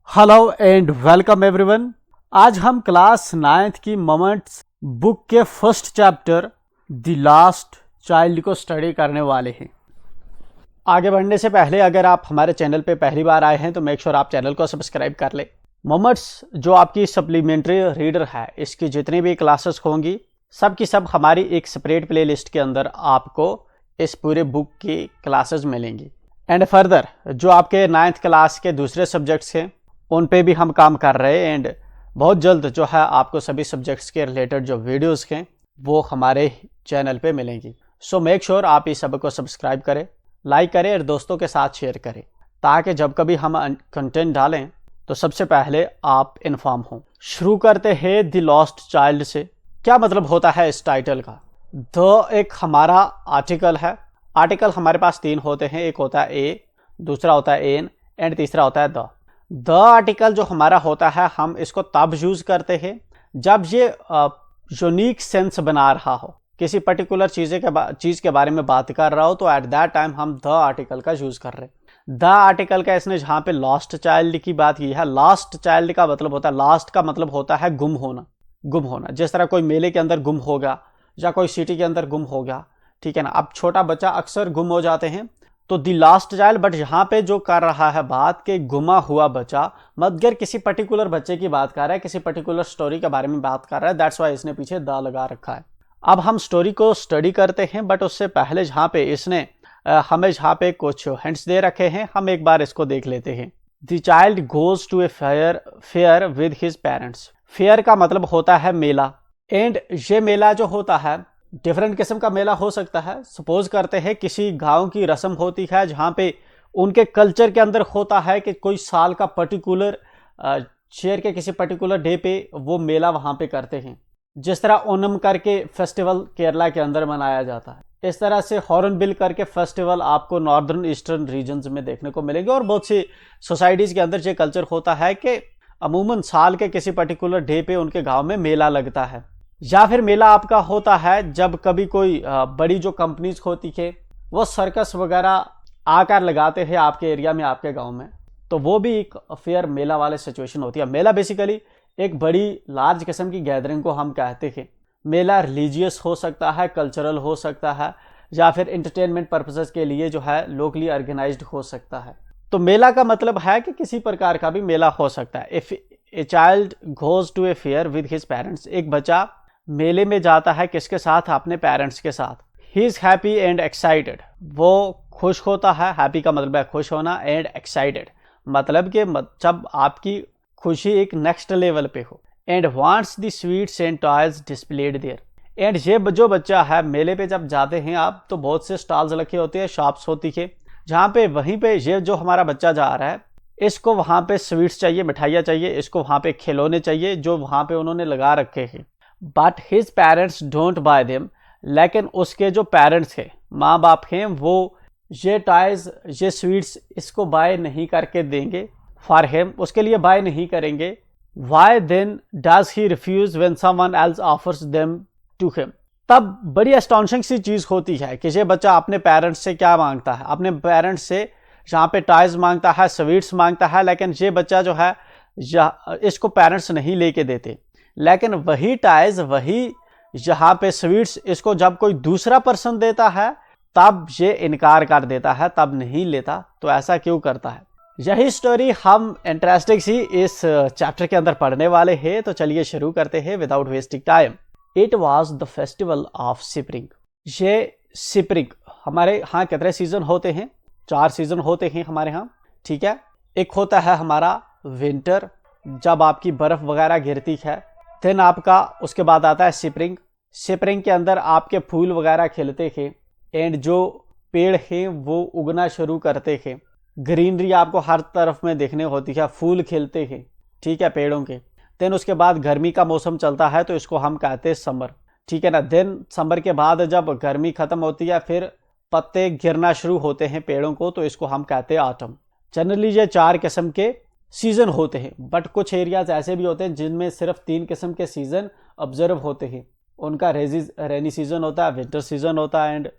Hello and welcome everyone. आज हम class 9th की मोमेंट्स बुक के first chapter the last child को स्टडी करने वाले हैं। आगे बढ़ने से पहले अगर आप हमारे चैनल पे पहली बार आए हैं तो मेक श्योर आप चैनल को सब्सक्राइब कर ले। मोमेंट्स जो आपकी सप्लीमेंट्री रीडर है, इसकी जितनी भी क्लासेस होंगी सब की सब हमारी एक सेपरेट प्ले लिस्ट के अंदर आपको इस पूरे बुक की क्लासेस मिलेंगी। एंड फर्दर जो आपके 9th क्लास के दूसरे सब्जेक्ट्स हैं उन पे भी हम काम कर रहे हैं। एंड बहुत जल्द जो है आपको सभी सब्जेक्ट्स के रिलेटेड जो वीडियोस हैं वो हमारे चैनल पे मिलेंगी। सो मेक श्योर आप इस सब को सब्सक्राइब करें, लाइक करें और दोस्तों के साथ शेयर करें, ताकि जब कभी हम कंटेंट डालें तो सबसे पहले आप इन्फॉर्म हों। शुरू करते हैं द लॉस्ट चाइल्ड से। क्या मतलब होता है इस टाइटल का? द एक हमारा आर्टिकल है। आर्टिकल हमारे पास 3 होते हैं, एक होता है ए, दूसरा होता है एन एंड तीसरा होता है द आर्टिकल जो हमारा होता है हम इसको तब यूज करते हैं जब ये यूनिक सेंस बना रहा हो, किसी पर्टिकुलर चीज के बारे में बात कर रहा हो, तो एट दैट टाइम हम द आर्टिकल का यूज कर रहे हैं। द आर्टिकल का इसने जहां पे लास्ट चाइल्ड की बात की है, लास्ट चाइल्ड का मतलब होता है, लास्ट का मतलब होता है गुम होना। गुम होना, जिस तरह कोई मेले के अंदर गुम होगा या कोई सिटी के अंदर गुम होगा, ठीक है ना। अब छोटा बच्चा अक्सर गुम हो जाते हैं, तो दी लास्ट चाइल्ड, बट यहाँ पे जो कर रहा है बात के गुमा हुआ बच्चा, मगर किसी पर्टिकुलर बच्चे की बात कर रहा है, किसी पर्टिकुलर स्टोरी के बारे में बात कर रहा है। दैट्स वाई इसने पीछे द लगा रखा है। अब हम स्टोरी को स्टडी करते हैं, बट उससे पहले जहाँ पे इसने हमें जहाँ पे कुछ हिंट्स दे रखे हैं, हम एक बार इसको देख लेते हैं। The child goes to a fair with his parents. Fair का मतलब होता है मेला, एंड ये मेला जो होता है डिफरेंट किस्म का मेला हो सकता है। सपोज करते हैं किसी गांव की रस्म होती है जहां पे उनके कल्चर के अंदर होता है कि कोई साल का पर्टिकुलर शेयर के किसी पर्टिकुलर डे पे वो मेला वहां पे करते हैं। जिस तरह ओनम करके फेस्टिवल केरला के अंदर मनाया जाता है, इस तरह से हॉर्नबिल करके फेस्टिवल आपको नॉर्दर्न ईस्टर्न रीजन्स में देखने को मिलेंगे। और बहुत सी सोसाइटीज के अंदर ये कल्चर होता है कि अमूमन साल के किसी पर्टिकुलर डे पे उनके गाँव में मेला लगता है। या फिर मेला आपका होता है जब कभी कोई बड़ी जो कंपनीज होती है वो सर्कस वगैरह आकर लगाते हैं आपके एरिया में, आपके गांव में, तो वो भी एक फेयर मेला वाले सिचुएशन होती है। मेला बेसिकली एक बड़ी लार्ज किस्म की गैदरिंग को हम कहते हैं। मेला रिलीजियस हो सकता है, कल्चरल हो सकता है, या फिर एंटरटेनमेंट पर्पसेस के लिए जो है लोकली ऑर्गेनाइज्ड हो सकता है। तो मेला का मतलब है कि किसी प्रकार का भी मेला हो सकता है। If a child goes to a fair with his parents, एक बच्चा मेले में जाता है किसके साथ? अपने पेरेंट्स के साथ। He is happy and excited, वो खुश होता है। हैप्पी का मतलब है खुश होना, एंड एक्साइटेड मतलब कि जब आपकी खुशी एक नेक्स्ट लेवल पे हो। And wants the sweets and toys displayed there. एंड ये जो बच्चा है, मेले पे जब जाते हैं आप तो बहुत से स्टॉल्स रखे होते हैं, शॉप्स होती है, जहाँ पे वहीं पे ये जो हमारा बच्चा जा रहा है, इसको वहाँ पे स्वीट्स चाहिए, मिठाइयाँ चाहिए, इसको वहाँ पे खिलौने चाहिए जो वहाँ पे उन्होंने लगा रखे हैं। But his parents don't buy them, लेकिन उसके जो पेरेंट्स हैं, माँ बाप हैं, वो ये टॉयज, ये स्वीट्स इसको बाय नहीं करके देंगे फॉर हिम, उसके लिए बाय नहीं करेंगे। Why then does he refuse when someone else offers them to him. तब बड़ी एस्टॉनिशिंग सी चीज होती है कि ये बच्चा अपने पेरेंट्स से क्या मांगता है, अपने पेरेंट्स से यहाँ पे टॉयज मांगता है, स्वीट्स मांगता है, लेकिन ये बच्चा जो है इसको पेरेंट्स नहीं लेके देते। लेकिन वही टॉयज, वही यहाँ पे स्वीट्स इसको जब कोई दूसरा पर्सन देता है तब ये इनकार कर देता है, तब नहीं लेता। तो ऐसा क्यों करता है? यही स्टोरी हम इंटरेस्टिंग सी इस चैप्टर के अंदर पढ़ने वाले हैं। तो चलिए शुरू करते हैं without wasting time. It was the festival of spring. ये स्प्रिंग, हमारे यहाँ कितने सीजन होते हैं? 4 सीजन होते हैं हमारे यहाँ, ठीक है। एक होता है हमारा विंटर, जब आपकी बर्फ वगैरह गिरती है। देन आपका उसके बाद आता है स्प्रिंग। स्प्रिंग के अंदर आपके फूल वगैरह खिलते हैं, एंड जो पेड़ हैं वो उगना शुरू करते हैं। ग्रीनरी आपको हर तरफ में देखने होती है, फूल खिलते हैं, ठीक है, पेड़ों के। देन उसके बाद गर्मी का मौसम चलता है, तो इसको हम कहते हैं समर, ठीक है ना। देन समर के बाद जब गर्मी खत्म होती है, फिर पत्ते गिरना शुरू होते हैं पेड़ों को, तो इसको हम कहते हैं ऑटम। जनरली ये 4 किस्म के सीजन होते हैं, बट कुछ एरियाज ऐसे भी होते हैं जिनमें सिर्फ 3 किस्म के सीजन ऑब्जर्व होते हैं। उनका रेनी सीजन होता है, विंटर सीजन होता है, एंड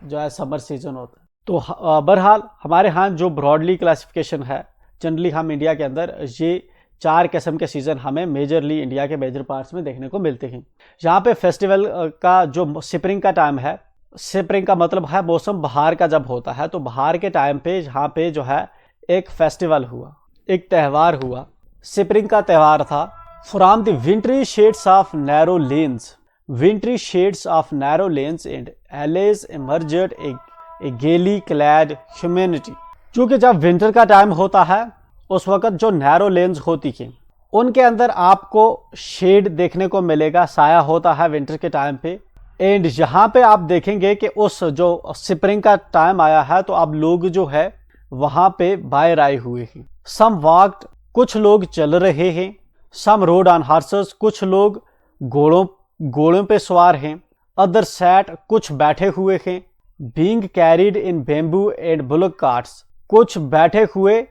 जो है समर सीजन होता है। तो बहरहाल हमारे यहाँ जो ब्रॉडली क्लासिफिकेशन है जनरली हम इंडिया के अंदर ये 4 किस्म के सीज़न हमें मेजरली इंडिया के मेजर पार्ट्स में देखने को मिलते हैं। यहाँ पे फेस्टिवल का जो स्प्रिंग का टाइम है, स्प्रिंग का मतलब है मौसम बहार का जब होता है, तो बहार के टाइम पे यहाँ पे जो है एक फेस्टिवल हुआ, एक त्यौहार हुआ, स्प्रिंग का त्यौहार था। From the wintry shades of narrow lanes, wintry shades of narrow lanes and alleys emerged a gaily clad humanity. क्योंकि जब विंटर का टाइम होता है उस वक्त जो नैरो लेन्स होती हैं उनके अंदर आपको शेड देखने को मिलेगा, साया होता है विंटर के टाइम पे। एंड यहाँ पे आप देखेंगे कि उस जो स्प्रिंग का टाइम आया है तो अब लोग जो है वहाँ पे बाहर आए हुए हैं। सम वॉक्ड, कुछ लोग चल रहे हैं। सम रोड ऑन हॉर्सेस, कुछ लोग घोड़ों पे सवार हैं। अदर सैट, कुछ बैठे हुए हैं। Being carried in bamboo and bullock carts, कुछ बैठे हुए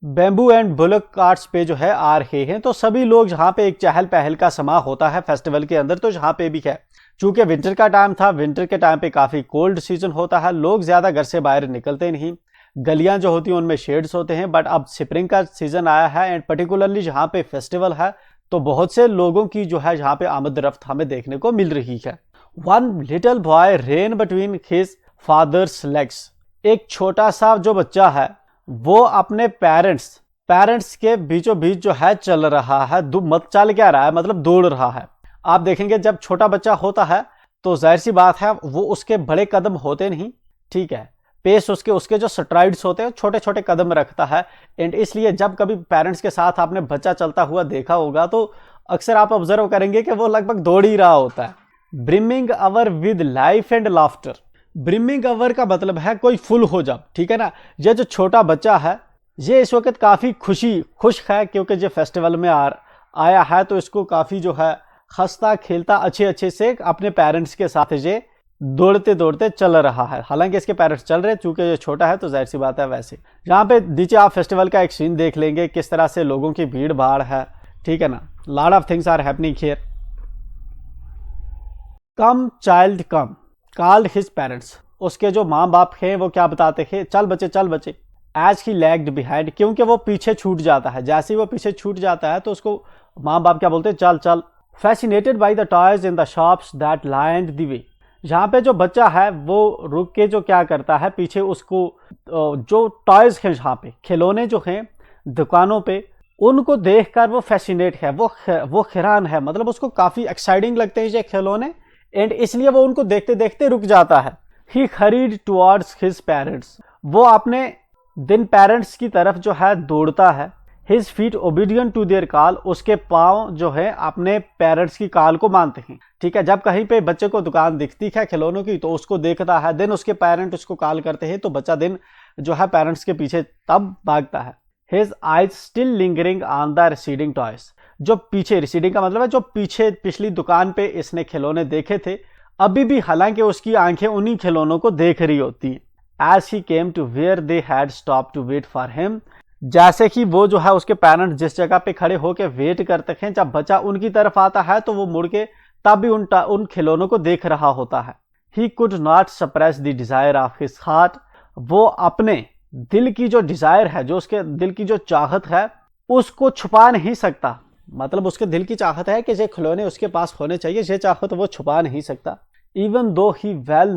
बेम्बू एंड बुलक कार्ट्स पे जो है आ रहे हैं। तो सभी लोग यहाँ पे एक चहल पहल का समा होता है फेस्टिवल के अंदर, तो यहाँ पे भी है। चूंकि विंटर का टाइम था, विंटर के टाइम पे काफ़ी कोल्ड सीजन होता है, लोग ज़्यादा घर से बाहर निकलते नहीं, गलियां जो होती हैं उनमें शेड्स होते हैं। बट अब स्प्रिंग का सीजन आया है एंड पर्टिकुलरली यहाँ पे फेस्टिवल है, तो बहुत से लोगों की जो है यहाँ पे आमद रफ्त हमें देखने को मिल रही है। One little boy rain between his father's legs, एक छोटा सा जो बच्चा है वो अपने पेरेंट्स के बीचों बीच जो है चल रहा है। चल क्या रहा है, मतलब दौड़ रहा है। आप देखेंगे जब छोटा बच्चा होता है तो जाहिर सी बात है वो उसके बड़े कदम होते नहीं, ठीक है, पेस उसके जो स्ट्राइड्स होते हैं छोटे छोटे कदम रखता है। एंड इसलिए जब कभी पेरेंट्स के साथ आपने बच्चा चलता हुआ देखा होगा तो अक्सर आप ऑब्जर्व करेंगे कि वो लगभग दौड़ ही रहा होता है। Brimming over with life and laughter, brimming over का मतलब है कोई फुल हो जब, ठीक है ना। ये जो छोटा बच्चा है ये इस वक्त काफ़ी खुश है क्योंकि ये फेस्टिवल में आया है, तो इसको काफ़ी जो है हंसता खेलता अच्छे से अपने पेरेंट्स के साथ ये दौड़ते दौड़ते चल रहा है। हालांकि इसके पेरेंट्स चल रहे, चूंकि ये छोटा है तो जाहिर सी बात है। वैसे यहाँ पे नीचे आप फेस्टिवल का एक सीन देख लेंगे, किस तरह से लोगों की भीड़ भाड़ है, ठीक है ना। Lot of things are happening here. Come child come called his parents, उसके जो माँ बाप हैं वो क्या बताते हैं, चल बच्चे। एज ही लैग्ड बिहाइंड, क्योंकि वो पीछे छूट जाता है, जैसे ही वो पीछे छूट जाता है तो उसको माँ बाप क्या बोलते हैं, चल। Fascinated by the toys in the shops that lined the way, यहाँ पे जो बच्चा है वो रुक के जो क्या करता है, पीछे उसको जो टॉयज हैं, यहाँ पे खिलौने जो हैं दुकानों पे, उनको देखकर वो फैसिनेट है, वो हैरान है, मतलब उसको काफ़ी एक्साइटिंग लगते हैं ये खिलौने। एंड इसलिए वो उनको देखते देखते रुक जाता है। He hurried towards his parents, वो अपने पेरेंट्स की तरफ जो है दौड़ता है। His feet obedient to their call, उसके पाँव जो है अपने पेरेंट्स की कॉल को मानते हैं, ठीक है। जब कहीं पे बच्चे को दुकान दिखती है खिलौनों की तो उसको देखता है, देन उसके पेरेंट उसको कॉल करते हैं तो बच्चा दिन जो है पेरेंट्स के पीछे तब भागता है। His eyes still lingering on the receding toys, जो पीछे, रिसीडिंग का मतलब है जो पीछे पिछली दुकान पे इसने खिलौने देखे थे अभी भी, हालांकि उसकी आंखें उन्हीं खिलौनों को देख रही होती हैं। As he came to where they had stop to wait for him, जैसे कि वो जो है उसके पेरेंट्स जिस जगह पे खड़े होकर वेट करते हैं, जब बच्चा उनकी तरफ आता है तो वो मुड़ के तब भी उन खिलौनों को देख रहा होता है। He could not suppress the desire of his heart, वो अपने दिल की जो डिजायर है, जो उसके दिल की जो चाहत है उसको छुपा नहीं सकता। मतलब उसके दिल की चाहत है कि ये खिलौने उसके पास होने चाहिए, ये चाहत वो छुपा नहीं सकता। Even though he well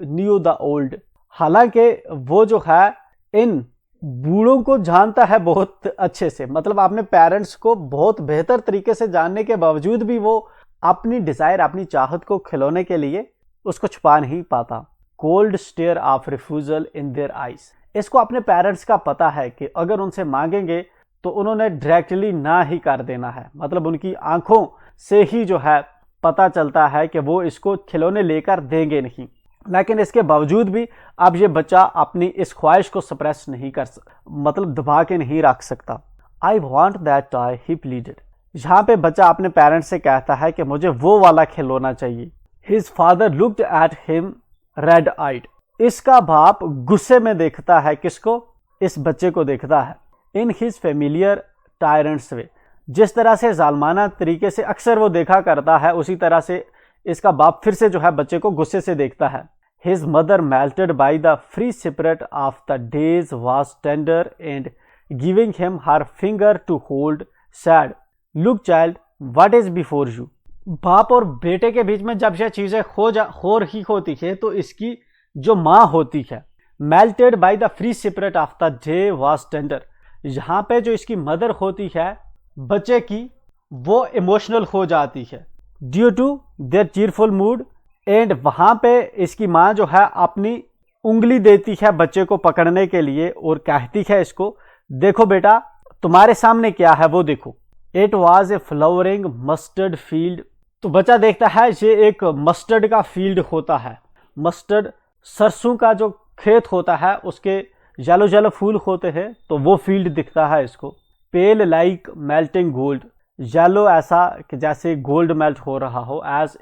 new the old, हालांकि वो जो है इन बूढ़ों को जानता है बहुत अच्छे से, मतलब अपने पेरेंट्स को बहुत बेहतर तरीके से जानने के बावजूद भी वो अपनी डिजायर, अपनी चाहत को खिलौने के लिए उसको छुपा नहीं पाता। Cold stare of refusal in their eyes, इसको अपने पेरेंट्स का पता है कि अगर उनसे मांगेंगे तो उन्होंने डायरेक्टली ना ही कर देना है, मतलब उनकी आंखों से ही जो है पता चलता है कि वो इसको खिलौने लेकर देंगे नहीं। लेकिन इसके बावजूद भी अब ये बच्चा अपनी इस ख्वाहिश को सप्रेस नहीं कर मतलब दबा के नहीं रख सकता। I want that toy, he pleaded, यहाँ पे बच्चा अपने पेरेंट्स से कहता है कि मुझे वो वाला खिलौना चाहिए। His father looked at him red eyed, इसका बाप गुस्से में देखता है, किसको, इस बच्चे को देखता है। इन हिज फेमिलियर टायरेंट्स वे, जिस तरह से जालमाना तरीके से अक्सर वो देखा करता है उसी तरह से इसका बाप फिर से जो है बच्चे को गुस्से से देखता है। His mother melted by the free spirit of the days was tender and giving him her finger to hold, said, look child what is before you. बाप और बेटे के बीच में जब यह चीजें हो रही होती है तो इसकी जो माँ होती है, melted by the free spirit of the day was tender, यहाँ पे जो इसकी मदर होती है बच्चे की, वो इमोशनल हो जाती है due to their cheerful mood. And वहाँ पे इसकी माँ जो है अपनी उंगली देती है बच्चे को पकड़ने के लिए और कहती है इसको, देखो बेटा तुम्हारे सामने क्या है वो देखो। It was a flowering mustard field. तो बच्चा देखता है ये एक मस्टर्ड का फील्ड होता है। मस्टर्ड सरसों का जो खेत होता है उसके येलो येलो फूल होते हैं, तो वो फील्ड दिखता है इसको। Pale like melting gold, yellow ऐसा कि जैसे गोल्ड मेल्ट हो रहा हो। As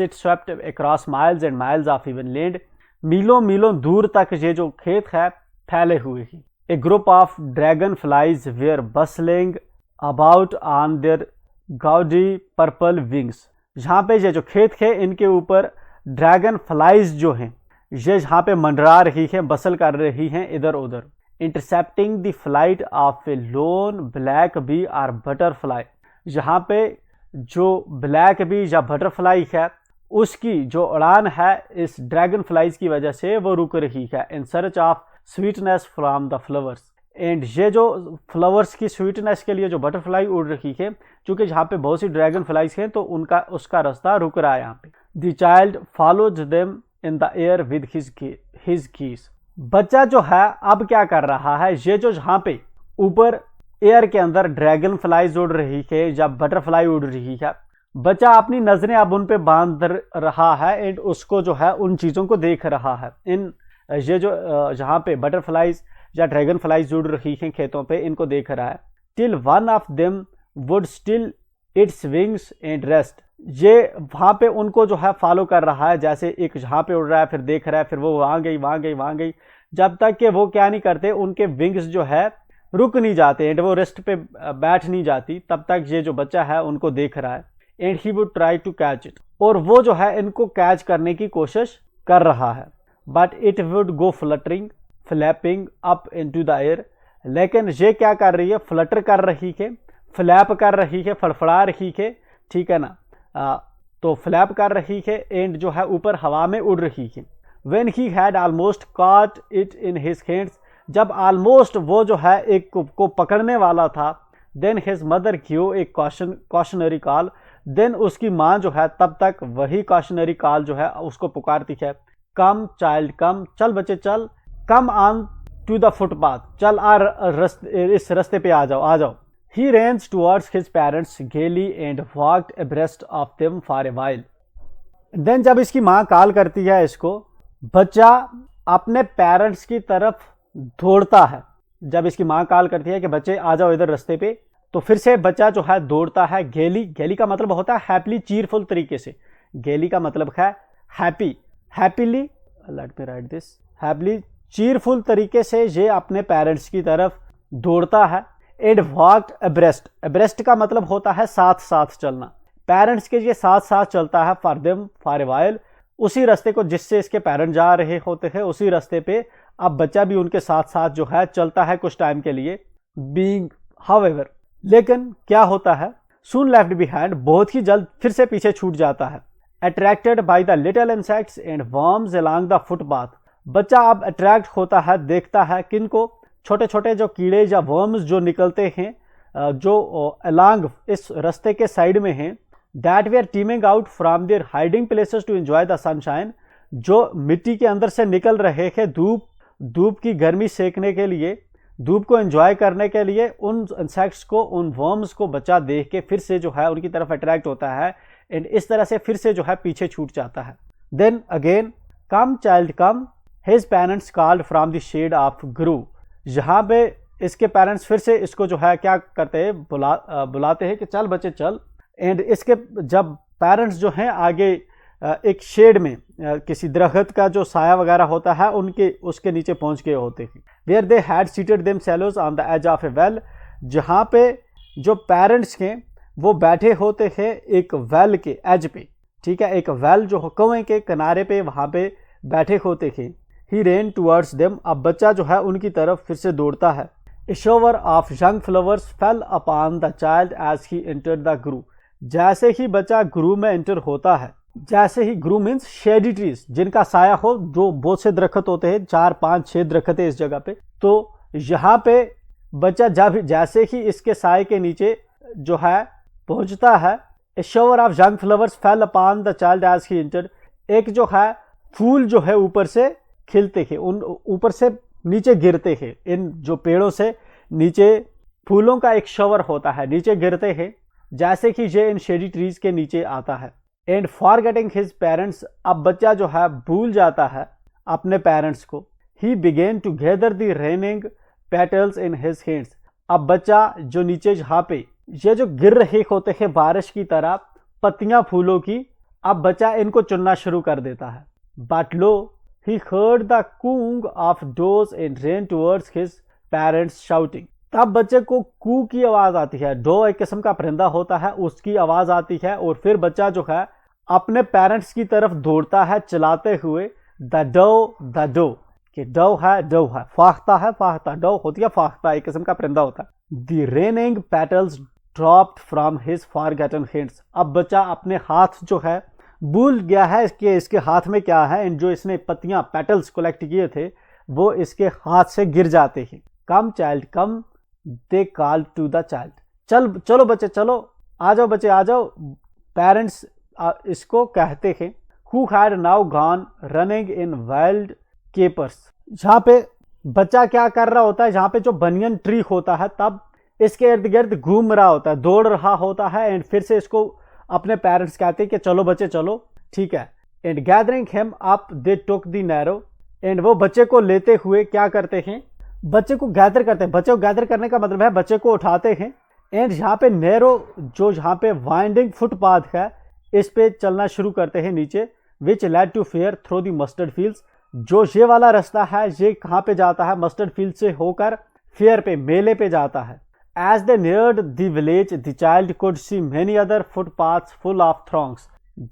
it swept across miles and miles of even land, मीलों मीलों दूर तक ये जो खेत है फैले हुए हैं। A group of dragonflies were bustling about on their gaudy purple wings, यहाँ पे ये जो खेत है इनके ऊपर ड्रैगन फ्लाइज जो हैं ये यहाँ पे मंडरा रही है, बसल कर रही हैं इधर उधर। Intercepting the flight of a lone black bee और बटरफ्लाई, यहाँ पे जो ब्लैक बी या बटरफ्लाई है उसकी जो उड़ान है इस ड्रैगन फ्लाइज की वजह से वो रुक रही है। In search of sweetness from the flowers, and ये जो फ्लावर्स की स्वीटनेस के लिए जो बटरफ्लाई उड़ रही है, क्योंकि यहाँ पे बहुत सी ड्रैगन फ्लाइज हैं तो उसका रास्ता रुक रहा है यहाँ पे। The child follows them in the air with his keys, बच्चा जो है अब क्या कर रहा है, ये जो यहाँ पे ऊपर एयर के अंदर ड्रैगन फ्लाइज उड़ रही है या बटरफ्लाई उड़ रही है, बच्चा अपनी नजरें अब उन पे बांध रहा है एंड उसको जो है उन चीजों को देख रहा है। इन ये जो जहाँ पे बटरफ्लाइज या ड्रैगन फ्लाइज उड़ रही हैं खेतों पे, इनको देख रहा है। Till one of them would still its wings and rest, ये वहाँ पे उनको जो है फॉलो कर रहा है, जैसे एक जहाँ पे उड़ रहा है फिर देख रहा है, फिर वो वहाँ गई, जब तक कि वो क्या नहीं करते, उनके विंग्स जो है रुक नहीं जाते एंड वो रेस्ट पे बैठ नहीं जाती, तब तक ये जो बच्चा है उनको देख रहा है। And he would try to catch it, और वो जो है इनको कैच करने की कोशिश कर रहा है। But it would go fluttering flapping up into the air, लेकिन ये क्या कर रही है, फ्लटर कर रही है, फ्लैप कर रही है, फड़फड़ा रही है, ठीक है ना, तो फ्लैप कर रही है एंड जो है ऊपर हवा में उड़ रही है। When he had almost caught it in his hands, जब ऑलमोस्ट वो जो है एक को पकड़ने वाला था, then his mother give a cautionary call, देन उसकी माँ जो है तब तक वही कॉशनरी कॉल जो है उसको पुकारती है, कम चाइल्ड कम, चल बच्चे चल, come on to the footpath, चल इस रास्ते पे आ जाओ। He ran towards his parents gaily and walked abreast of them for a while. Then जब इसकी माँ कॉल करती है इसको, बच्चा अपने पेरेंट्स की तरफ दौड़ता है। जब इसकी माँ कॉल करती है कि बच्चे आ जाओ इधर रास्ते पे, तो फिर से बच्चा जो है दौड़ता है गेली का मतलब होता है हैप्पीली, चीयरफुल तरीके से। गेली का मतलब है happily, let me right this, happily cheerful तरीके से ये अपने पेरेंट्स की तरफ दौड़ता है। एंड वॉक्ड अब्रेस्ट, अब्रेस्ट का मतलब होता है साथ साथ चलना, पेरेंट्स के ये साथ साथ चलता है for them for a while, उसी रास्ते को जिससे इसके पेरेंट्स जा रहे होते हैं उसी रास्ते पे अब बच्चा भी उनके साथ साथ जो है चलता है कुछ टाइम के लिए। बीइंग हाउएवर, लेकिन क्या होता है, सून लेफ्ट बिहाइंड, बहुत ही जल्द फिर से पीछे छूट जाता है। Attracted by the little insects and worms along the footpath, बच्चा अब अट्रैक्ट होता है, देखता है किनको, छोटे छोटे जो कीड़े या वर्म्स जो निकलते हैं जो अलोंग इस रास्ते के साइड में हैं, that we are teeming out from their hiding places to enjoy the sunshine, जो मिट्टी के अंदर से निकल रहे हैं धूप की गर्मी सेकने के लिए, धूप को एंजॉय करने के लिए, उन इंसेक्ट्स को, उन वर्म्स को बच्चा देख के फिर से जो है उनकी तरफ अट्रैक्ट होता है एंड इस तरह से फिर से जो है पीछे छूट जाता है। Then again come child come, his parents called from the shade of grove, यहाँ पे इसके पेरेंट्स फिर से इसको जो है क्या करते हैं, बुलाते हैं कि चल बच्चे चल। एंड इसके जब पेरेंट्स जो हैं आगे एक शेड में किसी दरख्त का जो साया वगैरह होता है उसके नीचे पहुंच गए होते हैं। Where they had seated themselves on the edge of a well, जहाँ पे जो पेरेंट्स हैं वो बैठे होते हैं एक वेल के एज पे, ठीक है, एक वेल जो कुएं के किनारे पे वहाँ पे बैठे होते हैं। ही रेन टूवर्ड्स देम, अब बच्चा जो है उनकी तरफ फिर से दौड़ता है। A shower of young flowers fell upon the child as he entered the grove. जैसे ही बच्चा ग्रू में एंटर होता है, जैसे ही ग्रू मीन्स शेडी ट्रीज, जिनका साया हो, जो बहुत से दरख्त होते हैं, 4 5 6 दरख्त है इस जगह पे, तो यहाँ पे बच्चा जब जैसे ही इसके साय के नीचे जो है पहुंचता है, a shower of young flowers fell upon the child as he entered, एक जो है फूल जो है ऊपर से खिलते हैं, उन ऊपर से नीचे गिरते हैं, इन जो पेड़ों से नीचे फूलों का एक शवर होता है, नीचे गिरते हैं जैसे कि ये इन शेडी ट्रीज के नीचे आता है। एंड फॉरगेटिंग हिज पेरेंट्स, अब बच्चा जो है भूल जाता है अपने पेरेंट्स को, he began to gather the raining petals in his hands, अब बच्चा जो नीचे जहाँ पे ये जो गिर रहे होते हैं बारिश की तरह पत्तियां फूलों की, अब बच्चा इनको चुनना शुरू कर देता है। But lo he heard the cooing of doves and ran towards his parents shouting, तब बच्चे को कू की आवाज आती है, डो एक किस्म का परिंदा होता है, उसकी आवाज आती है, और फिर बच्चा जो है अपने पेरेंट्स की तरफ दौड़ता है चलाते हुए, द डो कि डो है, फाख्ता डो होती है फाख्ता, एक किस्म का परिंदा होता है। The raining petals dropped from his forgotten hands, अब बच्चा अपने हाथ जो है भूल गया है कि इसके हाथ में क्या है, एंड जो इसने पत्तियां पेटल्स कलेक्ट किए थे वो इसके हाथ से गिर जाते हैं। Come child come, they call to the child, चलो बच्चे चलो, आ जाओ बच्चे आ जाओ, पेरेंट्स इसको कहते हैं। Who had now gone running in wild keepers, जहाँ पे बच्चा क्या कर रहा होता है, जहाँ पे जो बनियन ट्री होता है तब इसके इर्द गिर्द घूम रहा होता है, दौड़ रहा होता है, एंड फिर से इसको अपने पेरेंट्स कहते हैं कि चलो बच्चे चलो, ठीक है। And gathering him up they took the narrow, and वो बच्चे को लेते हुए क्या करते हैं, बच्चे को गैदर करते हैं, बच्चे को गैदर करने का मतलब है बच्चे को उठाते हैं, एंड यहाँ पे नैरो जो यहाँ पे वाइंडिंग फुटपाथ है इस पे चलना शुरू करते हैं नीचे, which led to fair through the mustard fields, जो ये वाला रास्ता है ये कहाँ पे जाता है, मस्टर्ड फील्ड से होकर फेयर पे, मेले पे जाता है। As they neared the village, the child could see many other footpaths full of throngs.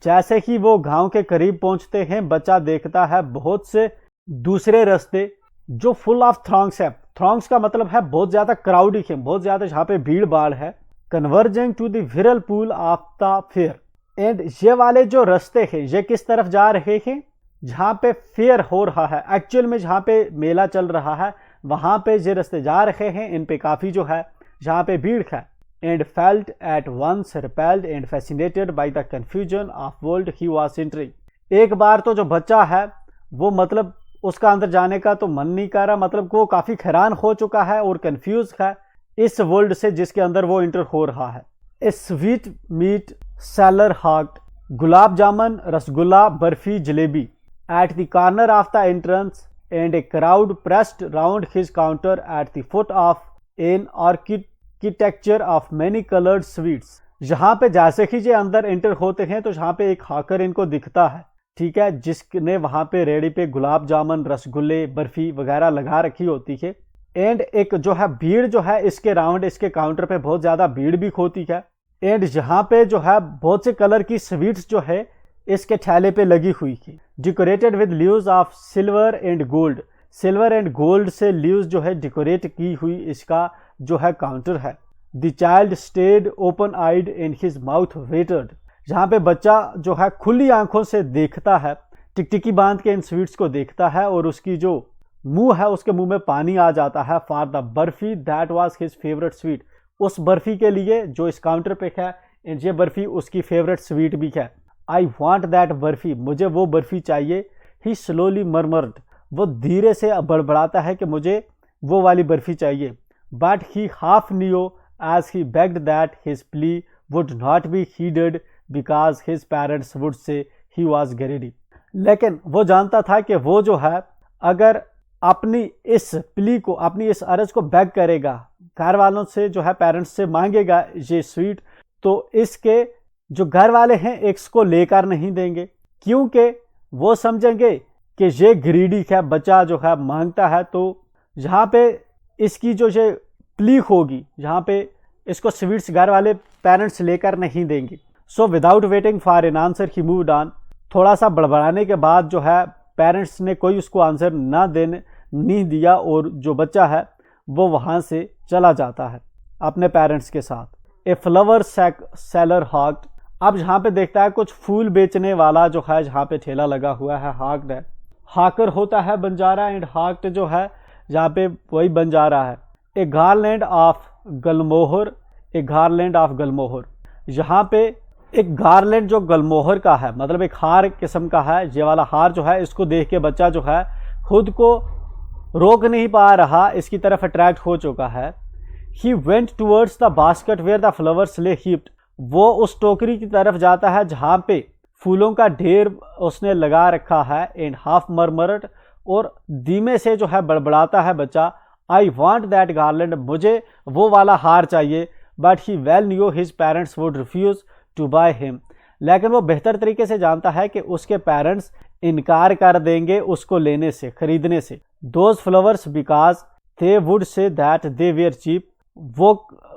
जैसे ही वो गांव के करीब पहुंचते हैं बच्चा देखता है बहुत से दूसरे रास्ते जो फुल ऑफ थ्रॉन्ग्स है, थ्रॉन्ग्स का मतलब है बहुत ज्यादा क्राउडी है, बहुत ज्यादा जहाँ पे भीड़ भाड़ है। कन्वर्जिंग टू द विरल pool of the fair, and ये वाले जो रास्ते हैं ये किस तरफ जा रहे हैं, जहाँ पे फेयर हो रहा है, एक्चुअल में जहाँ पे मेला चल रहा है वहां पे ये रास्ते जा रहे हैं, इन पे काफी जो है जहाँ पे भीड़ है। And felt at once repelled and fascinated by the confusion of world he was entering, एक बार तो जो बच्चा है वो मतलब उसका अंदर जाने का तो मन नहीं कर रहा, मतलब वो काफी हैरान हो चुका है और कंफ्यूज है इस वर्ल्ड से जिसके अंदर वो एंटर हो रहा है। A sweetmeat seller hawked, gulab jamun, rasgulla, barfi, jalebi, at the corner of the entrance, and a crowd pressed round his counter at the foot of an architecture of many coloured sweets, जहाँ पे जैसे ही ये अंदर एंटर होते हैं तो जहाँ पे एक हाकर इनको दिखता है, ठीक है, जिसने वहाँ पे रेडी पे गुलाब जामुन, रसगुल्ले, बर्फी वगैरह लगा रखी होती है। एंड एक जो है भीड़ जो है इसके राउंड, इसके काउंटर पे बहुत ज़्यादा भीड़ भी होती है, एंड जहाँ पे जो है बहुत से कलर की स्वीट्स जो है इसके ठेले पे लगी हुई है, decorated with leaves of silver and gold, silver and gold से लीव्स जो है डेकोरेट की हुई इसका जो है काउंटर है। The child stared open eyed and his mouth watered, जहाँ पे बच्चा जो है खुली आंखों से देखता है, टिकटिकी बांध के इन स्वीट्स को देखता है और उसकी जो मुंह है उसके मुंह में पानी आ जाता है। For the barfi that was his favourite sweet, उस बर्फी के लिए जो इस काउंटर पे है, एंड ये बर्फी उसकी फेवरेट स्वीट भी है। आई वॉन्ट दैट बर्फी, मुझे वो बर्फी चाहिए। ही स्लोली मरमर्ड, वो धीरे से बड़बड़ाता है कि मुझे वो वाली बर्फी चाहिए। But he half knew as he begged that his plea would not be heeded because his parents would say he was greedy, लेकिन वो जानता था कि वो जो है अगर अपनी इस प्ली को, अपनी इस अर्ज को बैग करेगा, घर वालों से जो है पेरेंट्स से मांगेगा ये स्वीट, तो इसके जो घर वाले हैं इसको लेकर नहीं देंगे, क्योंकि वो समझेंगे कि ये ग्रीडी है, बच्चा जो है मांगता है, तो जहाँ पे इसकी जो ये प्ली होगी, जहाँ पे इसको स्वीट्स घर वाले पेरेंट्स लेकर नहीं देंगे। सो without waiting for an answer he moved on, थोड़ा सा बड़बड़ाने के बाद जो है पेरेंट्स ने कोई उसको आंसर नहीं दिया और जो बच्चा है वो वहाँ से चला जाता है अपने पेरेंट्स के साथ। ए फ्लावर सेलर हॉक्ड, अब यहाँ पे देखता है कुछ फूल बेचने वाला जो है जहाँ पे ठेला लगा हुआ है, हॉक्ड है। हाकर होता है बंजारा एंड हॉक्ड जो है जहाँ पे वही बंजारा है। A garland of gulmohar, a garland of gulmohar, यहाँ पे एक गारलैंड जो गलमोहर का है मतलब एक हार किस्म का है। ये वाला हार जो है इसको देख के बच्चा जो है खुद को रोक नहीं पा रहा, इसकी तरफ अट्रैक्ट हो चुका है। He went towards the basket where the flowers lay heaped, वो उस टोकरी की तरफ जाता है जहाँ पे फूलों का ढेर उसने लगा रखा है। एंड हाफ मरमरट, और धीमे से जो है बड़बड़ाता है बच्चा, आई वॉन्ट दैट गार्लैंड, मुझे वो वाला हार चाहिए। But he well knew his parents would refuse to buy him, लेकिन वो बेहतर तरीके से जानता है कि उसके पेरेंट्स इनकार कर देंगे उसको लेने से, खरीदने से। Those flowers because they would say that they were cheap, वो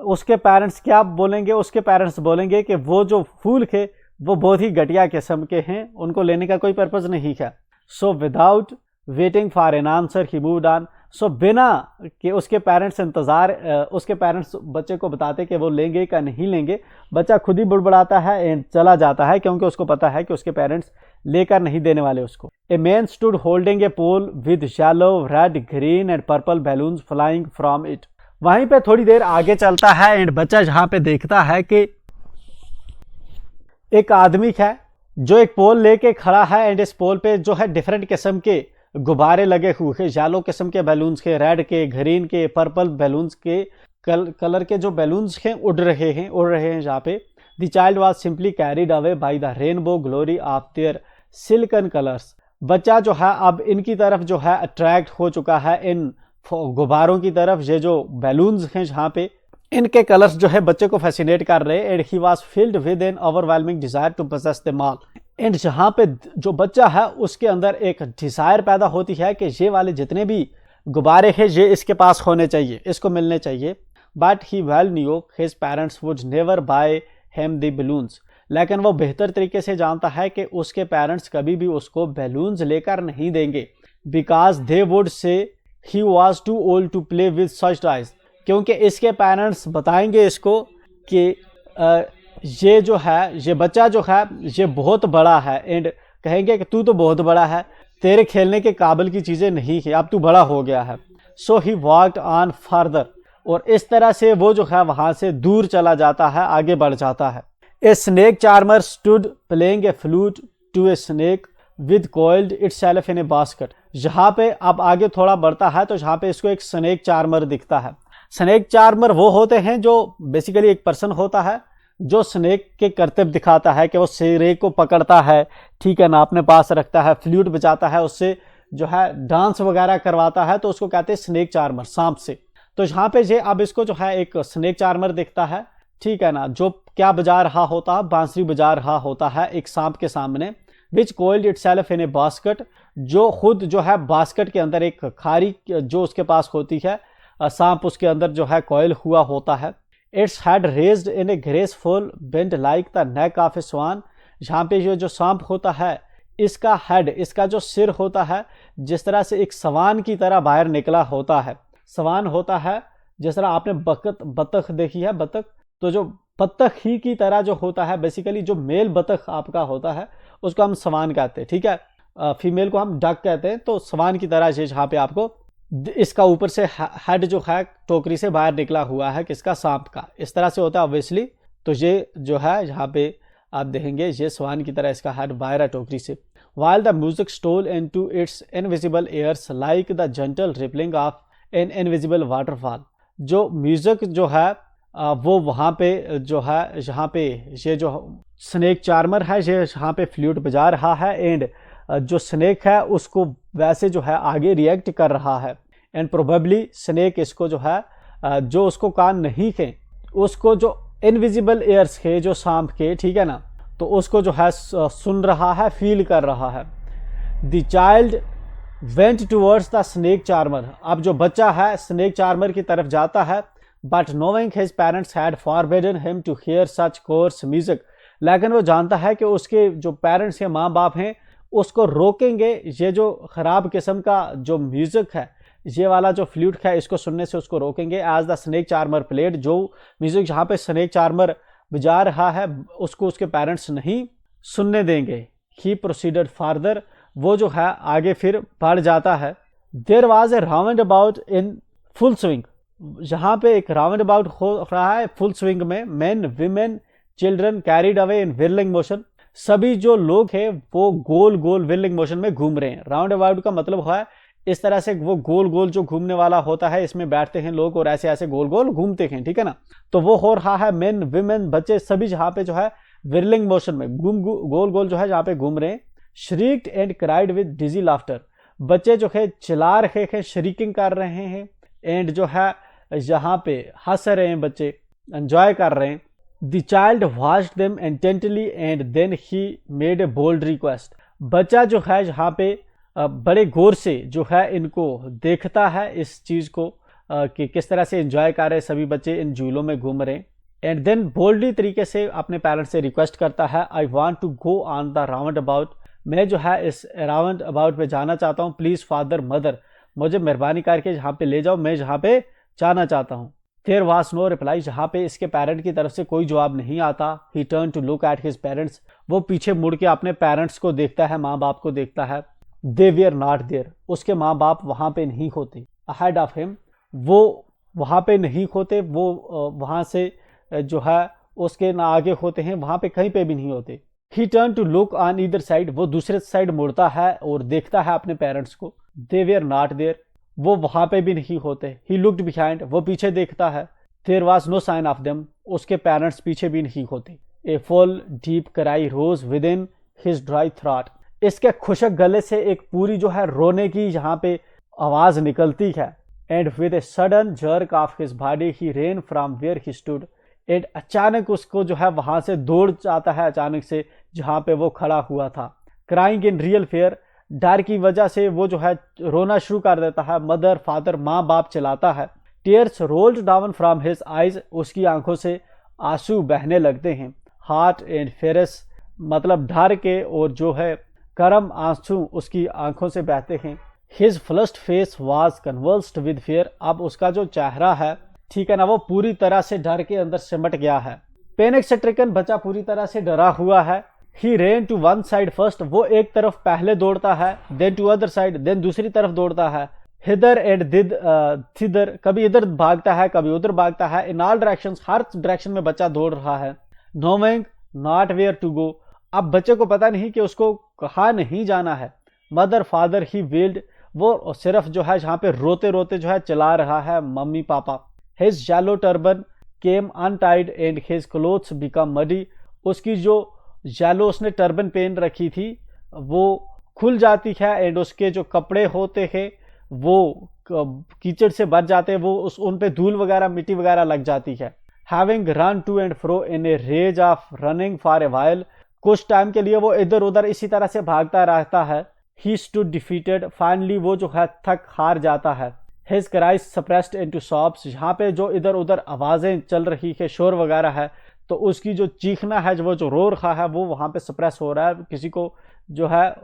उसके पेरेंट्स क्या बोलेंगे, उसके पेरेंट्स बोलेंगे कि वो जो फूल थे वो बहुत ही घटिया किस्म के हैं, उनको लेने का कोई पर्पज़ नहीं है। So without waiting for an answer he moved on, so बिना कि उसके पेरेंट्स उसके पेरेंट्स बच्चे को बताते कि वो लेंगे का नहीं लेंगे, बच्चा खुद ही बुड़बड़ाता है एंड चला जाता है, क्योंकि उसको पता है कि उसके पेरेंट्स लेकर नहीं देने वाले उसको। A man stood holding a pole with yellow, red, green and purple balloons flying from it, वहीं पे थोड़ी देर आगे चलता है एंड बच्चा जहाँ पे देखता है कि एक आदमी है जो एक पोल लेके खड़ा है एंड इस पोल पे जो है डिफरेंट किस्म के गुब्बारे लगे हुए हैं, येलो किस्म के बैलून्स के, रेड के, ग्रीन के, पर्पल बैलून्स के, कलर के जो बैलून्स हैं उड़ रहे हैं जहाँ पे। The child was simply carried away by the rainbow glory of their silken colours, बच्चा जो है अब इनकी तरफ जो है अट्रैक्ट हो चुका है, इन गुब्बारों की तरफ। ये जो बैलून्स हैं जहाँ पे इनके कलर्स जो है बच्चे को फैसिनेट कर रहे हैं। And he was filled with an overwhelming desire to possess them all, एंड जहाँ पे जो बच्चा है उसके अंदर एक डिजायर पैदा होती है कि ये वाले जितने भी गुब्बारे हैं ये इसके पास होने चाहिए, इसको मिलने चाहिए। But he well knew his parents would never by him the balloons, लेकिन वो बेहतर तरीके से जानता है कि उसके पेरेंट्स कभी भी उसको बैलून्स लेकर नहीं देंगे। Because they would say he was too old to play with such toys, क्योंकि इसके पेरेंट्स बताएंगे इसको कि ये जो है ये बच्चा जो है ये बहुत बड़ा है, एंड कहेंगे कि तू तो बहुत बड़ा है, तेरे खेलने के काबिल की चीज़ें नहीं है, अब तू बड़ा हो गया है। सो ही वॉकड ऑन फर्दर, और इस तरह से वो जो है वहाँ से दूर चला जाता है, आगे बढ़ जाता है। A snake charmer stood playing a flute to a snake with coiled itself in a basket, यहाँ पे अब आगे थोड़ा बढ़ता है तो यहाँ पे इसको एक स्नेक चार्मर दिखता है। स्नेक चार्मर वो होते हैं जो बेसिकली एक पर्सन होता है जो स्नेक के कर्तव्य दिखाता है कि वो स्नेक को पकड़ता है, ठीक है ना, अपने पास रखता है, फ्लूट बजाता है, उससे जो है डांस वगैरह करवाता है, तो उसको कहते हैं स्नेक चार्मर, सांप से। तो यहाँ पे ये अब इसको जो है एक स्नेक चार्मर दिखता है, ठीक है ना, जो क्या बजा रहा होता है, बांसुरी बजा रहा होता है एक सांप के सामने। Which coiled itself in a basket, जो खुद जो है बास्केट के अंदर एक खारी जो उसके पास होती है, सांप उसके अंदर जो है कॉइल हुआ होता है। Its head raised in a graceful bend like the neck of a swan, यहाँ पे ये जो सांप होता है इसका हेड, इसका जो सिर होता है जिस तरह से एक सवान की तरह बाहर निकला होता है। सवान होता है जिस तरह आपने बतख देखी है, बतख, तो जो बतख ही की तरह जो होता है, बेसिकली जो मेल बतख आपका होता है उसको हम सवान कहते हैं, ठीक है, फीमेल को हम डक कहते हैं। तो सवान की तरह ये यहाँ पे आपको इसका ऊपर से हेड जो है टोकरी से बाहर निकला हुआ है, किसका, सांप का, इस तरह से होता है ऑब्वियसली। तो ये जो है यहाँ पे आप देखेंगे ये स्वान की तरह इसका हेड बाहर है टोकरी से। While the music stole into its invisible airs like the gentle rippling of an invisible waterfall, जो म्यूजिक जो है वो वहाँ पे जो है, यहाँ पे ये जो स्नेक चार्मर है ये यहाँ पे फ्लूट बजा रहा है, एंड जो स्नेक है उसको वैसे जो है आगे रिएक्ट कर रहा है। एंड प्रोबेबली स्नेक इसको जो है जो उसको कान नहीं थे, उसको जो इनविजिबल एयर्स के जो सांप के, ठीक है ना, तो उसको जो है सुन रहा है, फील कर रहा है। The child went towards the snake charmer, अब जो बच्चा है स्नेक चार्मर की तरफ जाता है। But knowing his parents had forbidden him to hear such coarse music, लेकिन वो जानता है कि उसके जो पेरेंट्स के माँ बाप हैं उसको रोकेंगे ये जो ख़राब किस्म का जो म्यूज़िक है ये वाला जो फ्लूट है इसको सुनने से उसको रोकेंगे। As the snake charmer played, जो म्यूजिक जहाँ पे स्नेक चार्मर बजा रहा है उसको उसके पेरेंट्स नहीं सुनने देंगे। ही प्रोसीडेड फार्दर, वो जो है आगे फिर बढ़ जाता है। There was a roundabout in full swing, जहाँ पे एक राउंड अबाउट हो रहा है फुल स्विंग में। Men women children carried away in whirling motion, सभी जो लोग हैं वो गोल गोल व्हिर्लिंग मोशन में घूम रहे हैं। राउंड अबाउट का मतलब है इस तरह से वो गोल गोल जो घूमने वाला होता है, इसमें बैठते हैं लोग और ऐसे ऐसे गोल गोल घूमते हैं, ठीक है ना। तो वो हो रहा है मेन विमेन बच्चे सभी जहाँ पे जो है व्हिर्लिंग मोशन में गोल गोल जो है जहाँ पे घूम रहे हैं। Shrieked and cried with dizzy laughter, बच्चे जो है चिल्ला रहे हैं, श्रीकिंग कर रहे हैं, एंड जो है यहाँ पे हंस रहे हैं, बच्चे एंजॉय कर रहे हैं। The child watched them intently and then he made a bold request, बच्चा जो है यहाँ पे बड़े गौर से जो है इनको देखता है इस चीज को कि किस तरह से एंजॉय कर रहे हैं सभी बच्चे इन झूलों में घूम रहे हैं। एंड देन बोल्डली तरीके से अपने पेरेंट्स से रिक्वेस्ट करता है, I want to go on the roundabout, मैं जो है इस राउंड अबाउट पे जाना चाहता हूँ, प्लीज फादर मदर, मुझे मेहरबानी करके जहाँ पे ले जाओ, मैं जहाँ पे जाना चाहता हूँ। देयर वाज नो रिप्लाई, जहाँ पे इसके पेरेंट की तरफ से कोई जवाब नहीं आता। He turn to look at his parents, वो पीछे मुड़ के अपने पेरेंट्स को देखता है, माँ बाप को देखता है। दे वीयर नॉट देयर, उसके माँ बाप वहाँ पे नहीं होते। अहेड ऑफ हिम, वो वहाँ पे नहीं होते, वो वहाँ से जो है उसके ना आगे होते हैं, वहाँ पे कहीं पे भी नहीं होते। He turn to look on either side, वो दूसरे साइड मुड़ता है और देखता है अपने पेरेंट्स को। दे वीयर नॉट देयर, वो वहाँ पे भी नहीं होते। ही लुक्ड बिहाइंड, वो पीछे देखता है। There was no sign of them, उसके पेरेंट्स पीछे भी नहीं होते। A full deep cry rose within his dry throat, इसके खुशक गले से एक पूरी जो है रोने की यहाँ पे आवाज निकलती है। And with a sudden jerk of his body he ran from where he stood, and अचानक उसको जो है वहां से दौड़ जाता है अचानक से जहां पे वो खड़ा हुआ था। क्राइंग इन रियल फेयर, डर की वजह से वो जो है रोना शुरू कर देता है। मदर फादर, माँ बाप चिल्लाता है। Tears rolled down from his eyes, उसकी आंखों से आंसू बहने लगते हैं। हार्ट एंड फेरस, मतलब डर के और जो है गर्म आंसू उसकी आंखों से बहते हैं। His flushed face was convulsed with fear, अब उसका जो चेहरा है, ठीक है ना, वो पूरी तरह से डर के अंदर सिमट गया है। पैनिक स्ट्रिकन, बच्चा पूरी तरह से डरा हुआ है। He ran to one side first, वो एक तरफ पहले दौड़ता है, then to other side, then दूसरी तरफ दौड़ता है। हिदर एंड थिदर, कभी इधर भागता है कभी उधर भागता है। इन ऑल डायरेक्शंस, हर डायरेक्शन में बच्चा दौड़ रहा है। Knowing not where to go, अब बच्चे को पता नहीं कि उसको कहाँ नहीं जाना है। मदर फादर ही वेल्ड, वो सिर्फ जो है जहाँ पे रोते रोते जो है चला रहा है मम्मी पापा। His yellow turban came untied and his clothes become muddy, उसकी जो येलो उसने टर्बन पहन रखी थी वो खुल जाती है एंड उसके जो कपड़े होते हैं वो कीचड़ से भर जाते हैं, वो उन पे धूल वगैरह मिट्टी वगैरह लग जाती है। Having run to and fro in a rage of running for a while, कुछ टाइम के लिए वो इधर उधर इसी तरह से भागता रहता है। ही स्टूड डिफीटेड, फाइनली वो जो है थक हार जाता है। हिज क्राइज सप्रेस्ड इनटू सॉब्स, यहाँ पे जो इधर उधर आवाजें चल रही है, शोर वगैरह है, तो उसकी जो चीखना है, वो जो रो रहा है, वो वहां पे सप्रेस हो रहा है, किसी को जो है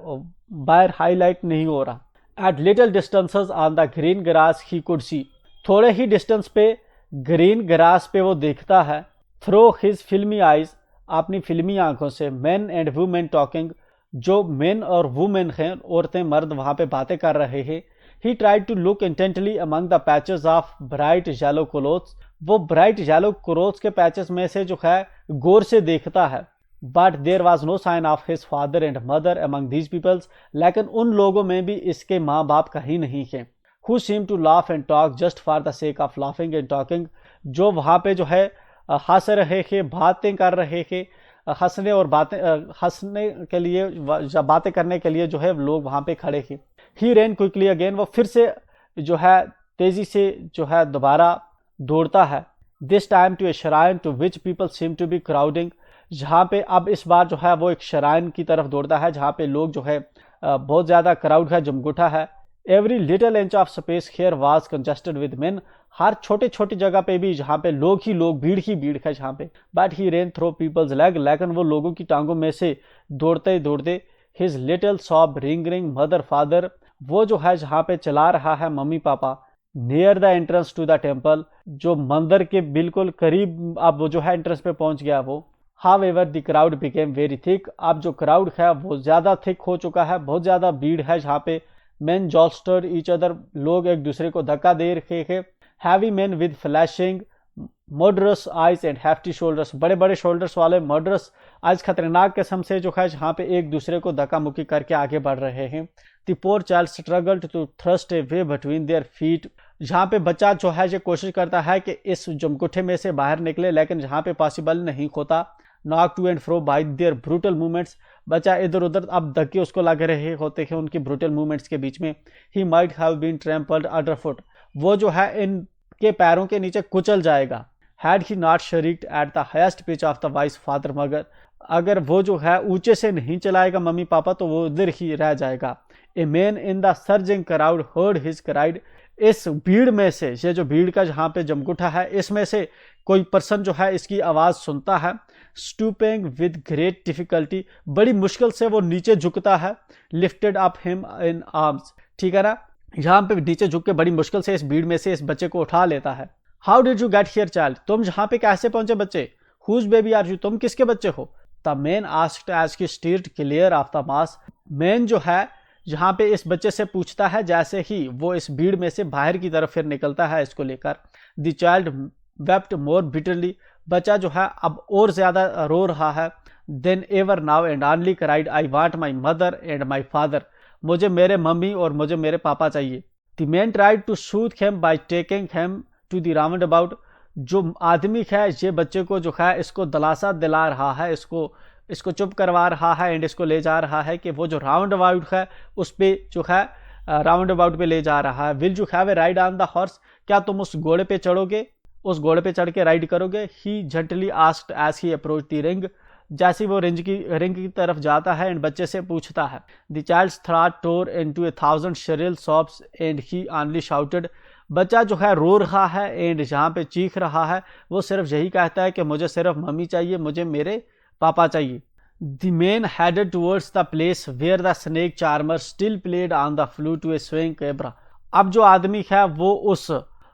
बाहर हाईलाइट नहीं हो रहा। At little distances on the green grass he could see, थोड़े ही डिस्टेंस पे ग्रीन ग्रास पे वो देखता है। थ्रो हिज फिल्मी आइज, अपनी फिल्मी आंखों से। मेन एंड वुमेन टॉकिंग, जो मेन और वुमेन हैं, औरतें मर्द वहां पे बातें कर रहे हैं। He tried to look intently among the patches of bright yellow clothes, वो ब्राइट येलो क्लोथ्स के पैचेस में से जो है गौर से देखता है। But there was no sign of his father and mother among these peoples, लेकिन उन लोगों में भी इसके माँ बाप कहीं नहीं है। Who seem to laugh and talk just for the sake of laughing and talking, जो वहाँ पे जो है हंस रहे थे, बातें कर रहे थे, हंसने और बातें हंसने के लिए, बातें करने के लिए जो है लोग वहाँ पे खड़े थे। ही रेन क्विकली अगेन, वो फिर से जो है तेजी से जो है दोबारा दौड़ता है। This time to a shrine to which people seem to be crowding, जहाँ पे अब इस बार जो है वो एक श्राइन की तरफ दौड़ता है जहाँ पे लोग जो है बहुत ज़्यादा क्राउड है, जमघुटा है। Every little inch of space here was congested with men, हर छोटी छोटी जगह पे भी जहाँ पे लोग ही लोग, भीड़ ही भीड़ है जहाँ पे। But he ran through peoples leg, लेकिन वो लोगों की टांगों में से दौड़ते दौड़ते। His little sob ring ring mother father, वो जो है जहाँ पे चला रहा है mummy papa near the entrance to the temple, जो मंदिर के बिल्कुल करीब अब वो जो है एंट्रेंस पे पहुंच गया वो। However, the crowd became very thick. अब जो क्राउड है वो ज़्यादा थिक हो चुका है, बहुत ज़्यादा भीड़ है जहाँ पे men jostled each other, लोग एक दूसरे को धक्का दे रहे थे। Heavy men with flashing murderous eyes and hefty shoulders, बड़े बड़े शोल्डर्स वाले murderous eyes, खतरनाक किस्म से जो है जहाँ पे एक दूसरे को धक्का मुक्की करके आगे बढ़ रहे हैं। The poor child struggled to thrust a way between their feet, जहाँ पे बच्चा जो है ये कोशिश करता है कि इस जमकुठे में से बाहर निकले, लेकिन जहाँ पे पॉसिबल नहीं होता। Knock to and fro by their brutal movements, बच्चा इधर उधर अब धक्के उसको लग रहे होते हैं उनकी ब्रूटल मूवमेंट्स के बीच में। He might have been trampled underfoot, वो जो है इनके पैरों के नीचे कुचल जाएगा। Had he not shrieked at the highest pitch of the voice father, मगर अगर वो जो है ऊंचे से नहीं चलाएगा मम्मी पापा तो वो उधर ही रह जाएगा। A man in the surging crowd heard his cried, इस भीड़ में से, ये जो भीड़ का जहाँ पे जमकुठा है इसमें से कोई पर्सन जो है इसकी आवाज़ सुनता है। स्टूपिंग विद ग्रेट डिफिकल्टी, बड़ी मुश्किल से वो नीचे झुकता है। Lifted up him in arms, ठीक है ना, यहाँ पे नीचे झुक के बड़ी मुश्किल से इस भीड़ में से इस बच्चे को उठा लेता है। How did you get here child, तुम यहाँ पे कैसे पहुंचे बच्चे। हुज बेबी आर यू, तुम किसके बच्चे हो। The man asked as he steered clear of the mass, मैन जो है जहाँ पे इस बच्चे से पूछता है जैसे ही वो इस भीड़ में से बाहर की तरफ फिर निकलता है इसको लेकर। The child wept more bitterly, बच्चा जो है अब और ज्यादा रो रहा है। Than ever now and only cried I want my mother and my father, मुझे मेरे मम्मी और मुझे मेरे पापा चाहिए। The man tried to soothe him by taking him to the roundabout, जो आदमी है ये बच्चे को जो है इसको दिलासा दिला रहा है, इसको चुप करवा रहा है एंड इसको ले जा रहा है कि वो जो राउंड अबाउट है उस पे जो है राउंड अबाउट पे ले जा रहा है। Will you have a ride on the horse, क्या तुम उस घोड़े पे चढ़ोगे, उस घोड़े पे चढ़ के राइड करोगे। He gently asked as he approach the ring, जैसे वो रिंग की तरफ जाता है एंड बच्चे से पूछता है। The child's throat tore into 1000 shrill sobs and he only shouted, बच्चा जो है रो रहा है एंड जहाँ पे चीख रहा है वो सिर्फ यही कहता है कि मुझे सिर्फ मम्मी चाहिए, मुझे मेरे पापा चाहिए। The man headed towards the place where the snake charmer still played on the flute to a swing cobra, अब जो आदमी है वो उस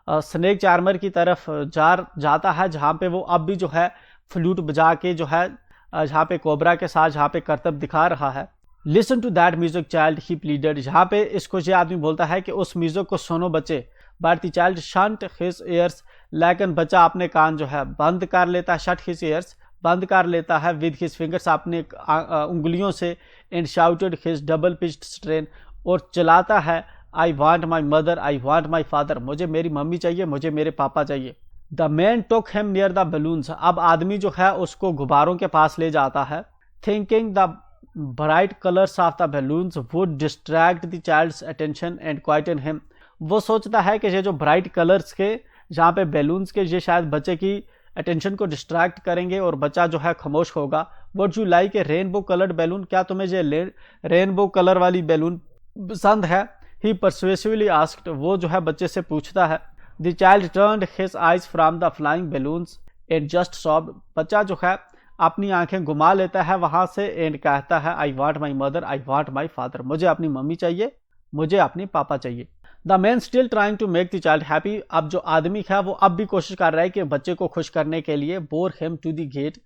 स्नेक चार्मर की तरफ जाता है जहाँ पे वो अब भी जो है फ्लूट बजा के जो है जहाँ पे कोबरा के साथ जहाँ पे करतब दिखा रहा है। Listen to that music child he pleaded, जहाँ पे इसको ये आदमी बोलता है कि उस म्यूजिक को सुनो बच्चे। But the child shunt his years, लेकिन बच्चा अपने कान जो है बंद कर लेता है, शट हिज ईयर्स बंद कर लेता है विद हिज फिंगर्स, अपने उंगलियों से। And shouted his double pitched strain, और चलाता है I want my mother I want my father, मुझे मेरी मम्मी चाहिए, मुझे मेरे पापा चाहिए। The man took him near the balloons, अब आदमी जो है उसको गुब्बारों के पास ले जाता है। Thinking the bright colours of the balloons would distract the child's attention and quieten him, वो सोचता है कि ये जो ब्राइट कलर्स के जहाँ पे बैलून्स के ये शायद बच्चे की अटेंशन को डिस्ट्रैक्ट करेंगे और बच्चा जो है खामोश होगा। Would you like A rainbow coloured balloon, क्या तुम्हें ये रेनबो कलर वाली बैलून पसंद है। ही परसुएसिवली आस्क्ड, वो जो है बच्चे से पूछता है। The child turned his eyes from the flying balloons and just sobbed, बच्चा जो है अपनी आंखें घुमा लेता है वहां से एंड कहता है I want my mother I want my father, मुझे अपनी मम्मी चाहिए, मुझे अपने पापा चाहिए। The man still trying to make the child happy, अब जो आदमी है वो अब भी कोशिश कर रहा है कि बच्चे को खुश करने के लिए। Bore him to the gate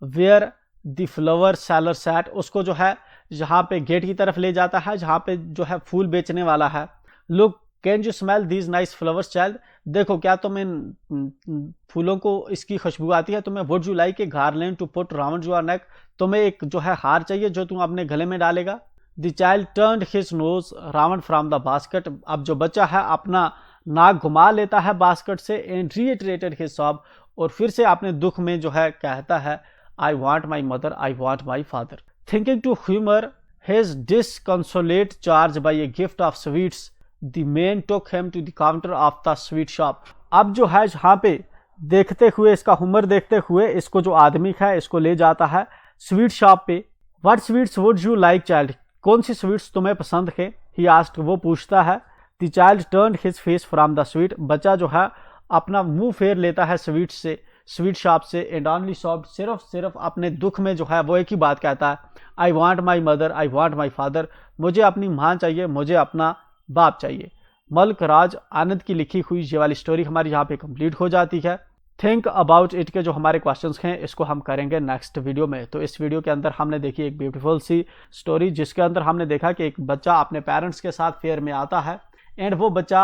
where the flower seller sat, उसको जो है जहाँ पे गेट की तरफ ले जाता है जहाँ पे जो है फूल बेचने वाला है। Look can you smell these nice flowers child, देखो क्या तुम इन फूलों को इसकी खुशबू आती है तुम्हें। Would you like a garland to put round your neck, तुम्हें एक जो है हार चाहिए जो तुम अपने गले में डालेगा। The child turned his nose round from the basket, अब जो बच्चा है अपना नाक घुमा लेता है बास्केट से एंड रीइटरेटेड हिज सॉब, और फिर से अपने दुख में जो है कहता है I want my mother I want my father. Thinking to humour his disconsolate charge by a gift of sweets, the man took him to the counter of the sweet shop, अब जो है यहाँ पे देखते हुए इसका हुमर देखते हुए इसको जो आदमी है इसको ले जाता है स्वीट शॉप पे। What sweets would you like child, कौन सी स्वीट्स तुम्हें पसंद है। ही आस्क्ड, वो पूछता है। The child turned his face from the sweet, बच्चा जो है अपना मुंह फेर लेता है स्वीट्स से। स्वीट शॉप से एंड ओनली सॉफ्ट सिर्फ अपने दुख में जो है वो एक ही बात कहता है, I want my mother, I want my father, मुझे अपनी माँ चाहिए, मुझे अपना बाप चाहिए। मल्क राज आनंद की लिखी हुई ये वाली स्टोरी हमारी यहाँ पे कंप्लीट हो जाती है। थिंक अबाउट इट के जो हमारे क्वेश्चंस हैं इसको हम करेंगे नेक्स्ट वीडियो में। तो इस वीडियो के अंदर हमने देखी एक ब्यूटीफुल सी स्टोरी जिसके अंदर हमने देखा कि एक बच्चा अपने पेरेंट्स के साथ फेयर में आता है एंड वो बच्चा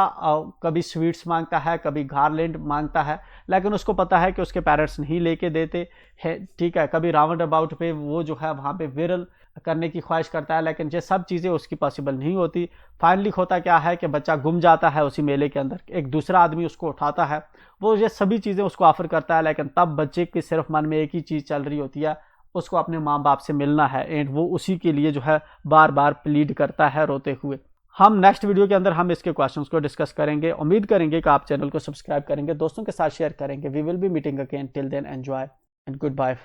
कभी स्वीट्स मांगता है, कभी गार्लैंड मांगता है, लेकिन उसको पता है कि उसके पेरेंट्स नहीं लेके देते है, ठीक है। कभी राउंड अबाउट पे वो जो है वहाँ पे विरल करने की ख्वाहिश करता है, लेकिन ये सब चीज़ें उसकी पॉसिबल नहीं होती। फाइनली होता क्या है कि बच्चा गुम जाता है उसी मेले के अंदर, एक दूसरा आदमी उसको उठाता है, वो ये सभी चीज़ें उसको ऑफर करता है, लेकिन तब बच्चे के सिर्फ मन में एक ही चीज़ चल रही होती है, उसको अपने माँ बाप से मिलना है एंड वो उसी के लिए जो है बार बार प्लीड करता है रोते हुए। हम नेक्स्ट वीडियो के अंदर हम इसके क्वेश्चंस को डिस्कस करेंगे। उम्मीद करेंगे कि आप चैनल को सब्सक्राइब करेंगे, दोस्तों के साथ शेयर करेंगे। We will be meeting again, till then enjoy and good bye.